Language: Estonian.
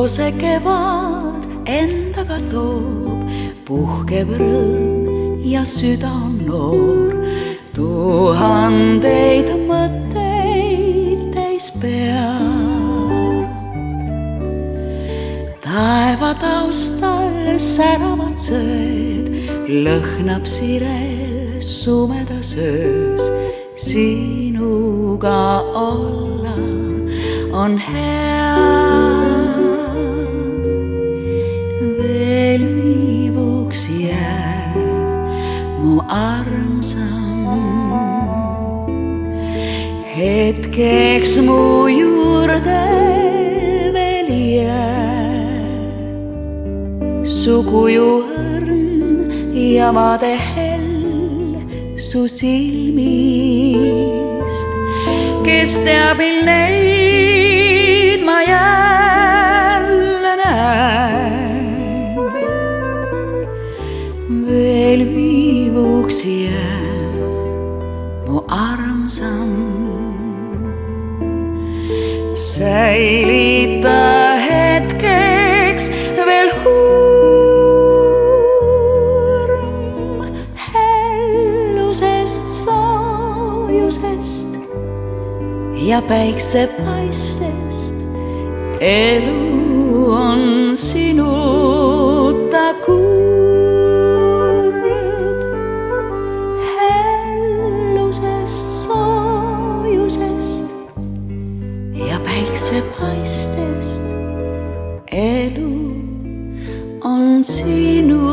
roose kevad endaga toob, puhkeb rõõm ja süda on noor. Tuhandeid mõtteid täis pea. Taeva taustal säravad sööd, lõhnab sirel sumedas öös. Sinuga olla on hea. Veel viivuks jää mu armsam, hetkeks mu juurde veel jää. Su kuju õrn ja vaade hell su silmist, kes teab, mil neid ma jälle näen. Veel viivuks jää mu armsam, säilita hetkeks veel hurm hellusest, soojusest ja päiksepaistest. Elu on sinuta kurb, hellusest, soojusest ja päiksepaistest. Elu on sinu